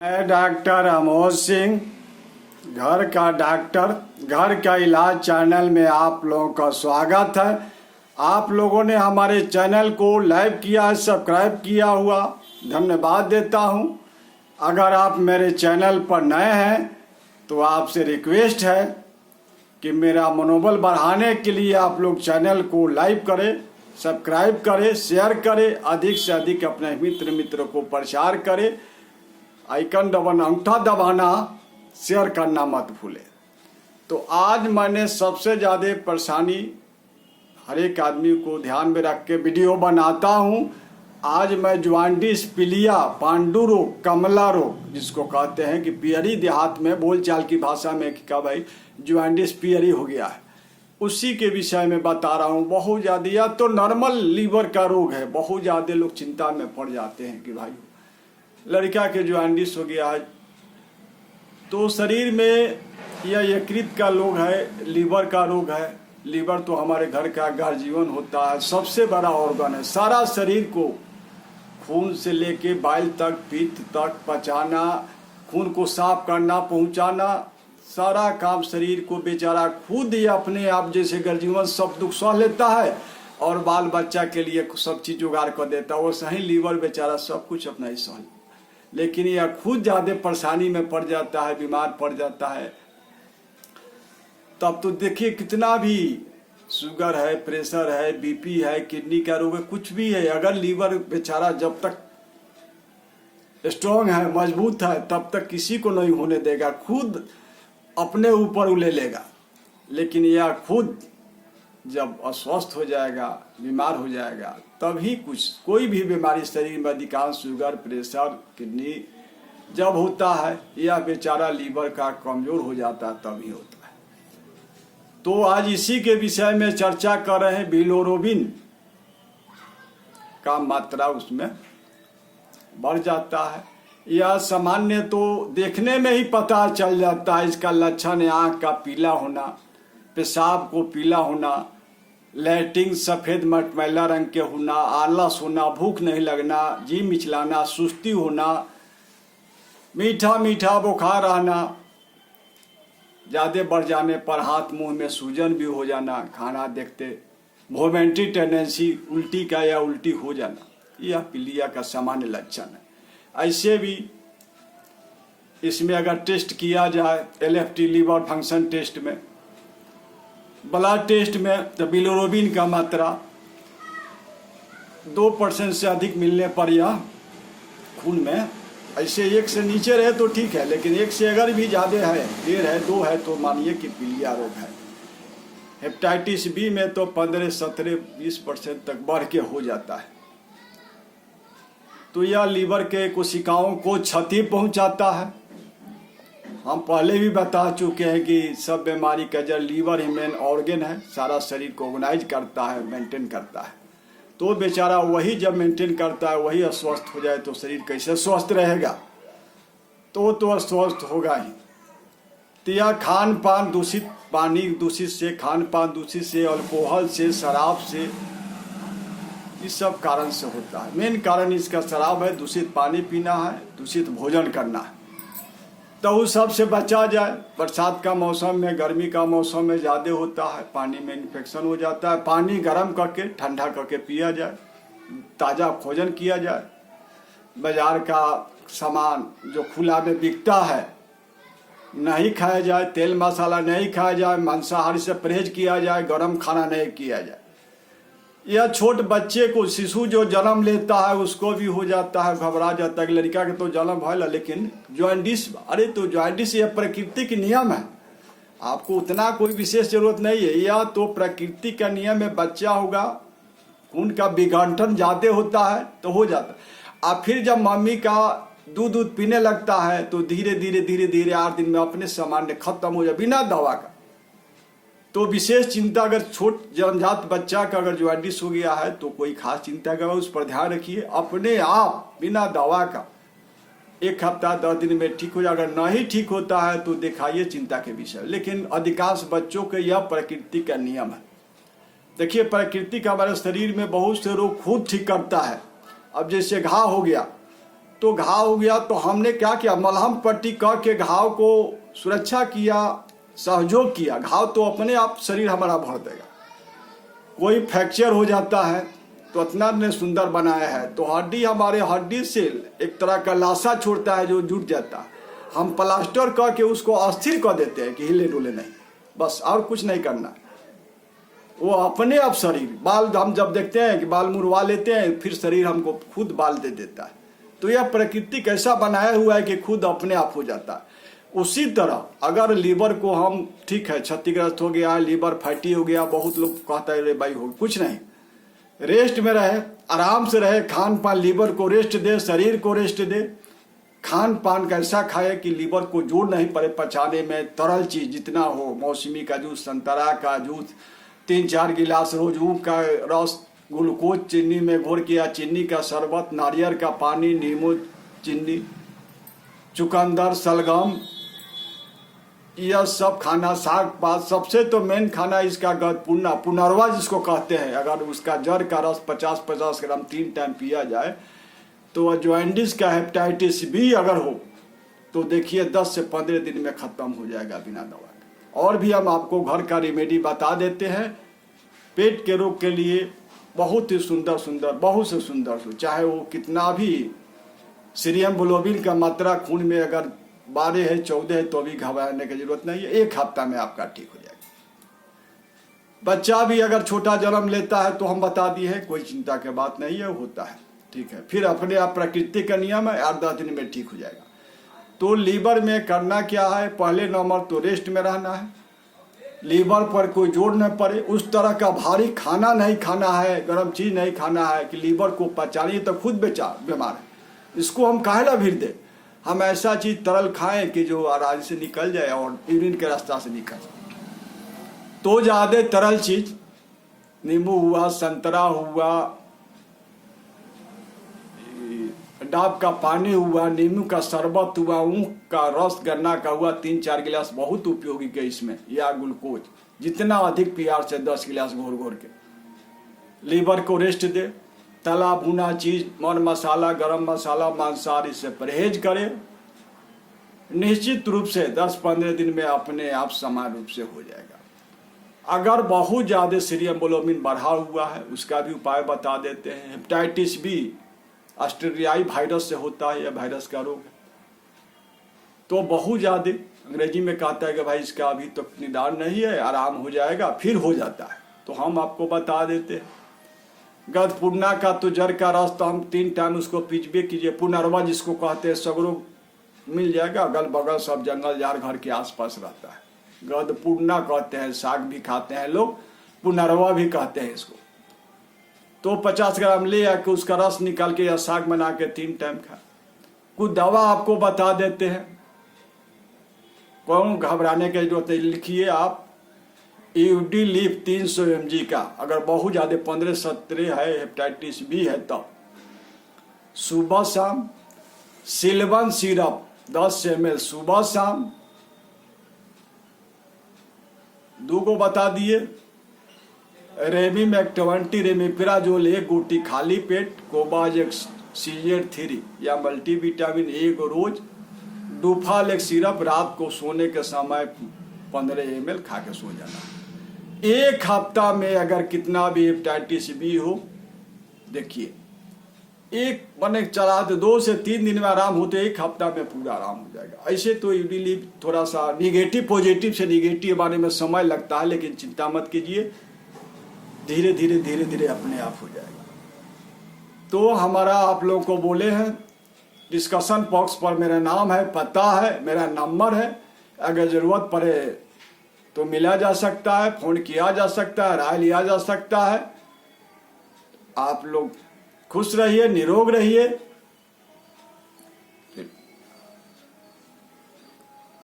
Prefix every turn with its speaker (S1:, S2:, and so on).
S1: मैं डॉक्टर अमोद सिंह, घर का डॉक्टर, घर का इलाज चैनल में आप लोगों का स्वागत है। आप लोगों ने हमारे चैनल को लाइक किया है, सब्सक्राइब किया हुआ, धन्यवाद देता हूं। अगर आप मेरे चैनल पर नए हैं तो आपसे रिक्वेस्ट है कि मेरा मनोबल बढ़ाने के लिए आप लोग चैनल को लाइक करें, सब्सक्राइब करें, शेयर करें, अधिक से अधिक अपने मित्रों को प्रचार करें। आइकन दबाना, अंगूठा दबाना, शेयर करना मत भूलें। तो आज मैंने सबसे ज़्यादा परेशानी हर एक आदमी को ध्यान में रख के वीडियो बनाता हूं। आज मैं जॉन्डिस, पीलिया, पांडु रोग, कमला रोग जिसको कहते हैं कि पियरी देहात में बोलचाल की भाषा में क्या भाई जॉन्डिस पियरी हो गया है, उसी के विषय में बता रहा हूं। बहुत ज़्यादा या तो नॉर्मल लीवर का रोग है, बहुत ज़्यादा लोग चिंता में पड़ जाते हैं कि भाई लड़का के जॉन्डिस हो गया है। तो शरीर में यह यकृत का रोग है, लीवर का रोग है। लीवर तो हमारे घर का गर्जीवन होता है, सबसे बड़ा ऑर्गन है। सारा शरीर को खून से लेके बाइल तक, पित्त तक पचाना, खून को साफ करना, पहुंचाना, सारा काम शरीर को बेचारा खुद ही अपने आप जैसे गर्जीवन सब दुख सह लेता है और बाल बच्चा के लिए सब चीज जुगाड़ कर देता है। वो सही लीवर बेचारा सब कुछ अपना ही सह, लेकिन यह खुद ज़्यादा परेशानी में पड़ जाता है, बीमार पड़ जाता है। तब तो देखिए कितना भी शुगर है, प्रेशर है, बीपी है, किडनी का रोग है, कुछ भी है, अगर लीवर बेचारा जब तक स्ट्रॉन्ग है, मजबूत है, तब तक किसी को नहीं होने देगा, खुद अपने ऊपर ले लेगा। लेकिन यह खुद जब अस्वस्थ हो जाएगा, बीमार हो जाएगा, तभी कुछ कोई भी बीमारी शरीर में अधिकांश शुगर, प्रेशर, किडनी जब होता है या बेचारा लीवर का कमजोर हो जाता है तभी होता है। तो आज इसी के विषय में चर्चा कर रहे हैं। बिलिरुबिन का मात्रा उसमें बढ़ जाता है। यह सामान्य तो देखने में ही पता चल जाता है। इसका लक्षण है आँख का पीला होना, पेशाब को पीला होना, लैट्रिन सफ़ेद मटमैला रंग के होना, आलस होना, भूख नहीं लगना, जी मिचलाना, सुस्ती होना, मीठा मीठा बुखार रहना, ज़्यादा बढ़ जाने पर हाथ मुंह में सूजन भी हो जाना, खाना देखते, वोमेंटरी टेंडेंसी, उल्टी का या उल्टी हो जाना, यह पीलिया का सामान्य लक्षण है। ऐसे भी इसमें अगर टेस्ट किया जाए LFT लीवर फंक्शन टेस्ट में, ब्लड टेस्ट में, तो बिलिरुबिन का मात्रा 2% से अधिक मिलने पर यह खून में, ऐसे 1 से नीचे रहे तो ठीक है, लेकिन 1 से अगर भी ज़्यादा है, 1.5 है, 2 है, तो मानिए कि पीलिया रोग है। हेपेटाइटिस बी में तो 15, 17, 20% तक बढ़ के हो जाता है। तो यह लीवर के कोशिकाओं को क्षति पहुंचाता है। हम पहले भी बता चुके हैं कि सब बीमारी का जड़ लीवर ही मेन ऑर्गन है, सारा शरीर को ऑर्गेनाइज करता है, मेंटेन करता है। तो बेचारा वही जब मेंटेन करता है, वही अस्वस्थ हो जाए तो शरीर कैसे स्वस्थ रहेगा? तो अस्वस्थ होगा ही। तो यह खान पान दूषित, पानी दूषित से, खान पान दूषित से, अल्कोहल से, शराब से, इस सब कारण से होता है। मेन कारण इसका शराब है, दूषित पानी पीना है, दूषित भोजन करना है। तो उस सब से बचा जाए। बरसात का मौसम में, गर्मी का मौसम में ज़्यादा होता है, पानी में इन्फेक्शन हो जाता है। पानी गर्म करके, ठंडा करके पिया जाए, ताज़ा भोजन किया जाए। बाजार का सामान जो खुला में बिकता है नहीं खाया जाए, तेल मसाला नहीं खाया जाए, मांसाहारी से परहेज किया जाए, गर्म खाना नहीं किया जाए। यह छोट बच्चे को, शिशु जो जन्म लेता है उसको भी हो जाता है, घबरा जाता है। लड़का के तो जन्म है, लेकिन जॉन्डिस, अरे तो जॉन्डिस यह प्रकृति के नियम है, आपको उतना कोई विशेष जरूरत नहीं है। यह तो प्रकृति का नियम है। बच्चा होगा, खून का विघटन ज़्यादा होता है तो हो जाता है। अब फिर जब मम्मी का दूध पीने लगता है तो धीरे धीरे 8 दिन में अपने सामान्य खत्म हो जाए बिना दवा का। तो विशेष चिंता, अगर छोट जन्मजात बच्चा का अगर जॉन्डिस हो गया है तो कोई खास चिंता का उस पर ध्यान रखिए। अपने आप बिना दवा का 1 हफ्ता 10 दिन में ठीक हो जाए। अगर नहीं ठीक होता है तो दिखाइए, चिंता के विषय। लेकिन अधिकांश बच्चों के यह प्रकृति का नियम है। देखिए, प्रकृति का हमारे शरीर में बहुत से रोग खुद ठीक करता है। अब जैसे घाव हो गया तो घाव हो गया तो हमने क्या किया, मलहम पट्टी करके घाव को सुरक्षा किया, सहयोग किया। घाव तो अपने आप शरीर हमारा भर देगा। कोई फ्रैक्चर हो जाता है तो इतना ने सुंदर बनाया है, तो हड्डी हमारे हड्डी से एक तरह का लाशा छोड़ता है जो जुट जाता है। हम प्लास्टर करके उसको अस्थिर कर देते हैं कि हिले डुले नहीं, बस और कुछ नहीं करना। वो अपने आप शरीर, बाल हम जब देखते हैं कि बाल मुड़वा लेते हैं, फिर शरीर हमको खुद बाल दे देता है। तो यह प्रकृति कैसा बनाया हुआ है कि खुद अपने आप हो जाता है। उसी तरह अगर लीवर को हम, ठीक है क्षतिग्रस्त हो गया, लीवर फैटी हो गया, बहुत लोग कहता है रे भाई हो, कुछ नहीं, रेस्ट में रहे, आराम से रहे, खान पान, लीवर को रेस्ट दे, शरीर को रेस्ट दे। खान पान कैसा खाए कि लीवर को जोर नहीं पड़े पचाने में। तरल चीज जितना हो, मौसमी का जूस, संतरा का जूस, 3-4 गिलास रोज, ऊख का रस, ग्लूकोज चीनी में घोर किया, चीनी का शरबत, नारियल का पानी, नींबू, चीनी, चुकंदर, सलगम, यह सब खाना, साग पात। सबसे तो मेन खाना इसका पुनर्वा जिसको कहते हैं, अगर उसका जड़ का रस 50-50 ग्राम 3 टाइम पिया जाए तो जॉइंटिस का, हेपेटाइटिस बी अगर हो तो देखिए 10 से 15 दिन में खत्म हो जाएगा बिना दवा के। और भी हम आपको घर का रेमेडी बता देते हैं पेट के रोग के लिए। बहुत ही सुंदर सुंदर, बहुत से सुंदर, चाहे वो कितना भी सीरियम ग्लोबिन का मात्रा खून में अगर 12 है, 14 है, तो भी घबराने की जरूरत नहीं है। 1 हफ्ता में आपका ठीक हो जाएगा। बच्चा भी अगर छोटा जन्म लेता है तो हम बता दिए हैं, कोई चिंता की बात नहीं है, होता है, ठीक है। फिर अपने आप प्रकृति का नियम है, 8-10 दिन में ठीक हो जाएगा। तो लीवर में करना क्या है, पहले नंबर तो रेस्ट में रहना है, लीवर पर कोई जोर न पड़े, उस तरह का भारी खाना नहीं खाना है, गर्म चीज नहीं खाना है कि लीवर को पचानी, तो खुद बीमार है, इसको हम काहे ला भीड़ दे। हम ऐसा चीज तरल खाएं कि जो आराम से निकल जाए और यूरिन के रास्ता से निकल जाए। तो ज्यादा तरल चीज, नींबू हुआ, संतरा हुआ, डाब का पानी हुआ, नींबू का शरबत हुआ, ऊख का रस, गन्ना का हुआ, 3-4 गिलास बहुत उपयोगी है इसमें, या ग्लूकोज जितना अधिक पियार से 10 गिलास घोर घोर के लीवर को रेस्ट दे। तला भुना चीज, मर मसाला, गरम मसाला, मांसाहारी से परहेज करे। निश्चित रूप से 10-15 दिन में अपने आप समान रूप से हो जाएगा। अगर बहुत ज्यादा सीरियम ग्लोबिन बढ़ा हुआ है उसका भी उपाय बता देते हैं। हेपेटाइटिस बी ऑस्ट्रेलियाई वायरस से होता है, यह वायरस का रोग है। तो बहुत ज्यादा, अंग्रेजी में कहता है कि भाई इसका अभी तक निदान नहीं है, आराम हो जाएगा, फिर हो जाता है, तो हम आपको बता देते हैं। गधपूर्णा का तो जड़ का रस तो हम 3 टाइम उसको पीछबे कीजिए। पुनर्वा जिसको कहते हैं, सगरो मिल जाएगा, अगल बगल सब जंगल झाड़ घर के आसपास रहता है। गधपूर्णा कहते हैं, साग भी खाते हैं लोग, पुनर्वा भी कहते हैं इसको। तो 50 ग्राम ले आके उसका रस निकाल के या साग बना के 3 टाइम खा। कुछ दवा आपको बता देते हैं, कौन घबराने की जरूरत नहीं, लिखिए आप यूडी लीफ 300 mg का, अगर बहुत ज्यादा 15-17 है, हेपेटाइटिस बी है तब। सुबह शाम सिल्वन सिरप 10 ml सुबह शाम। 2 को बता दिए, रेमीमेक 20 रेमीपिराजोल 1 गोटी खाली पेट, कोबाजेक्स CZ3 या मल्टीविटामिन 1 रोज, डूफाल 1 सिरप रात को सोने के समय 15 ml खा के सो जाना। 1 हफ्ता में अगर कितना भी हेपेटाइटिस बी हो, देखिए एक बने चला तो 2 से 3 दिन में आराम होते, 1 हफ्ता में पूरा आराम हो जाएगा। ऐसे तो यूडीली थोड़ा सा निगेटिव, पॉजिटिव से निगेटिव बारे में समय लगता है, लेकिन चिंता मत कीजिए, धीरे धीरे धीरे धीरे अपने आप हो जाएगा। तो हमारा आप लोगों को बोले हैं, डिस्कशन बॉक्स पर मेरा नाम है, पता है, मेरा नंबर है, अगर ज़रूरत पड़े तो मिला जा सकता है, फ़ोन किया जा सकता है, राय लिया जा सकता है। आप लोग खुश रहिए, निरोग रहिए,